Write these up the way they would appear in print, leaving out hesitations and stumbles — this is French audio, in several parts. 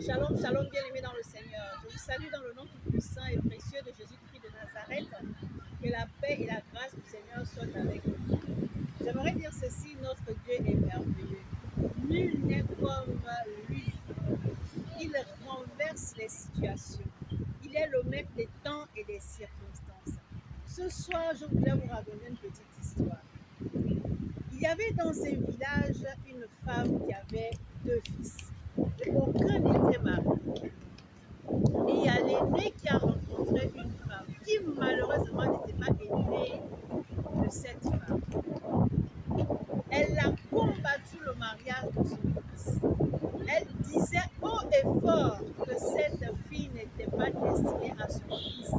Shalom, shalom, bien-aimés dans le Seigneur. Je vous salue dans le nom tout puissant et précieux de Jésus-Christ de Nazareth. Que la paix et la grâce du Seigneur soient avec vous. J'aimerais dire ceci, notre Dieu est merveilleux. Nul n'est comme lui. Il renverse les situations. Il est le maître des temps et des circonstances. Ce soir, je voudrais vous raconter une petite histoire. Il y avait dans un village une femme qui avait 2 fils. Et aucun n'était marié. Et il y a l'aîné qui a rencontré une femme qui malheureusement n'était pas aînée de cette femme. Elle a combattu le mariage de son fils. Elle disait haut et fort que cette fille n'était pas destinée à son fils.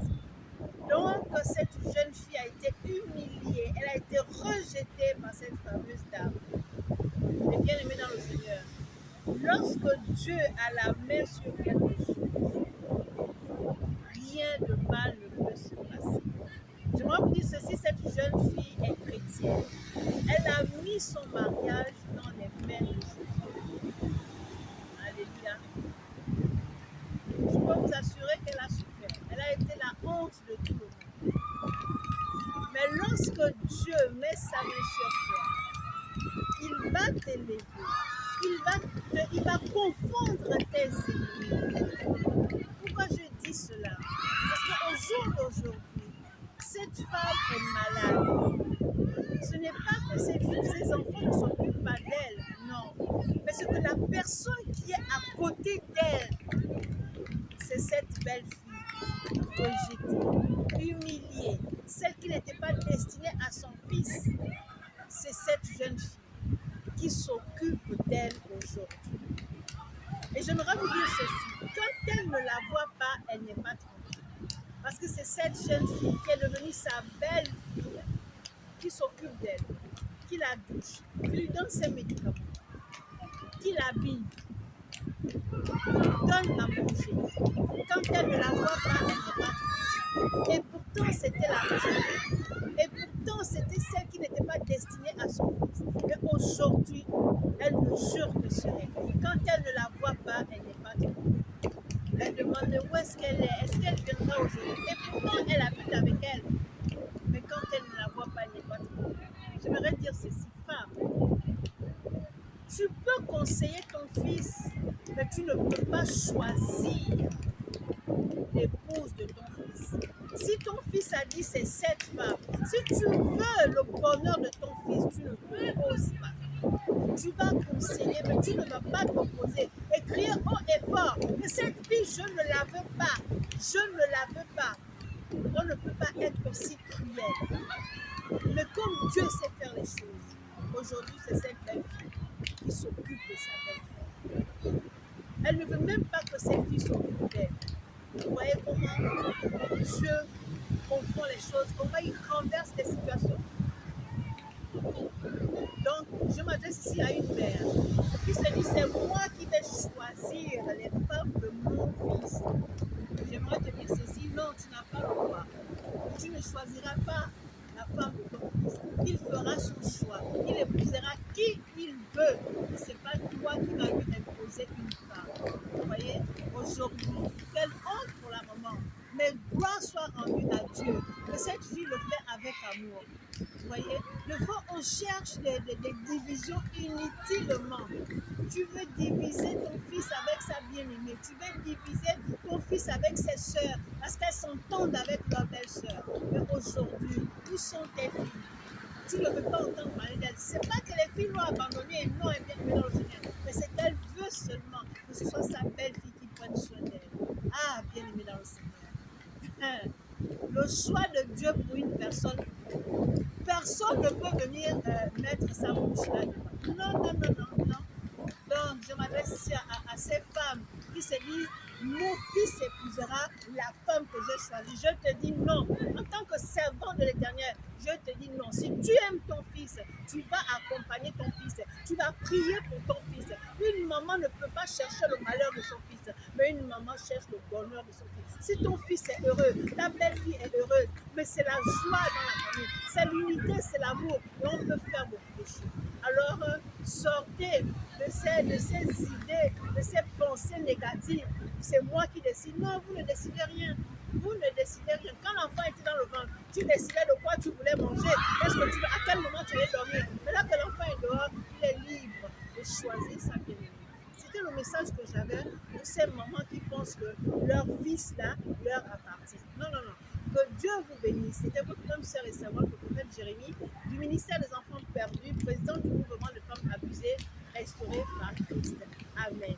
Donc cette jeune fille a été humiliée, elle a été rejetée par cette fameuse dame. Et bien aimée dans le Seigneur, lorsque Dieu a la main sur quelque chose, rien de mal ne peut se passer. J'aimerais vous dire ceci, cette jeune fille est chrétienne. Elle a mis son mariage dans les mains de Jésus. Alléluia. Je peux vous assurer qu'elle a souffert. Elle a été la honte de tout le monde. Mais lorsque Dieu met sa main sur toi, il va t'élever. Il va confondre tes ennemis. Pourquoi je dis cela? Parce qu'au jour d'aujourd'hui, cette femme est malade. Ce n'est pas que ses enfants ne s'occupent pas d'elle, non. Mais c'est que la personne qui est à côté d'elle, c'est cette belle fille rejetée, humiliée, celle qui n'était pas destinée à son fils. C'est cette jeune fille qui s'occupe d'elle aujourd'hui. Et j'aimerais vous dire ceci, quand elle ne la voit pas, elle n'est pas tranquille. Parce que c'est cette jeune fille qui est devenue sa belle fille, qui s'occupe d'elle, qui la douche, qui lui donne ses médicaments, qui l'habille, qui lui donne à manger. Quand elle ne la voit pas, elle n'est pas tranquille. Et pourtant, c'était la rejetée. Et pourtant, c'était celle qui n'était pas destinée à son fils. Mais aujourd'hui, elle ne jure que sur elle. Quand elle ne la voit pas, elle n'est pas tranquille. Elle demande où est-ce qu'elle est. Est-ce qu'elle viendra aujourd'hui? Et pourtant, elle habite avec elle. Mais quand elle ne la voit pas, elle n'est pas tranquille. J'aimerais dire ceci, femme. Tu peux conseiller ton fils, mais tu ne peux pas choisir l'épouse de ton fils. Si ton fils a dit c'est cette femme, si tu veux le bonheur de ton fils, tu ne t'opposes pas. Tu vas conseiller, mais tu ne vas pas t'opposer et crier haut et fort que cette fille, je ne la veux pas, je ne la veux pas. On ne peut pas être aussi cruel. Mais comme Dieu sait faire les choses, aujourd'hui c'est cette belle fille qui s'occupe de sa belle-fille. Elle ne veut même pas que ses filles s'occupent d'elle. Vous voyez comment Dieu confond les choses, comment il renverse les situations. Donc, je m'adresse ici à une mère qui se dit, c'est moi qui vais choisir les femmes de mon fils. J'aimerais te dire ceci, non, tu n'as pas le droit. Tu ne choisiras pas la femme de ton fils. Il fera son choix. Il épousera qui il veut. Ce n'est pas toi qui vas lui imposer une femme. Vous voyez, aujourd'hui, quelle honte pour la maman. Mais gloire soit rendue à Dieu. Que cette fille le fait avec amour. Vous voyez, des fois on cherche des divisions inutilement. Tu veux diviser ton fils avec sa bien-aimée. Tu veux diviser ton fils avec ses sœurs parce qu'elles s'entendent avec leur belle-sœur. Mais aujourd'hui, où sont tes filles? Tu ne veux pas entendre parler d'elles. Ce n'est pas que les filles l'ont abandonnée et non, elle vient de dans le Seigneur. Mais c'est qu'elle veut seulement que ce soit sa belle-fille qui prenne soin d'elle. Ah, bien-aimée dans le Seigneur. Le choix de Dieu pour une personne, personne ne peut venir mettre sa bouche là-dedans. Non, non, non, non, non. Donc, je m'adresse ici à ces femmes qui se disent, mon fils épousera la femme que j'ai choisie. Je te dis non. En tant que servant de l'Éternel, je te dis non. Si tu aimes ton fils, tu vas accompagner ton fils. Tu vas prier pour ton fils. Une maman ne peut pas chercher le malheur de son fils, mais une maman cherche le bonheur de son fils. Si ton fils est heureux, ta belle-fille est heureuse, mais c'est la joie dans la famille. C'est l'unité, c'est l'amour. Et on peut faire beaucoup de choses. Alors, sortez de ces idées de ces pensées négatives. C'est moi qui décide. Non, vous ne décidez rien. Vous ne décidez rien. Quand l'enfant était dans le ventre, tu décidais de quoi tu voulais manger. Qu'est-ce que tu veux, à quel moment tu allais dormir. Mais là que l'enfant est dehors, il est libre de choisir sa bien-aimée. C'était le message que j'avais pour ces mamans qui pensent que leur fils là leur appartient. Non, non, non. Que Dieu vous bénisse. C'était votre homme, sœur et savoir, le prophète Jérémie, du ministère des enfants perdus, président du mouvement de femmes abusées, restaurées par Christ. Amen.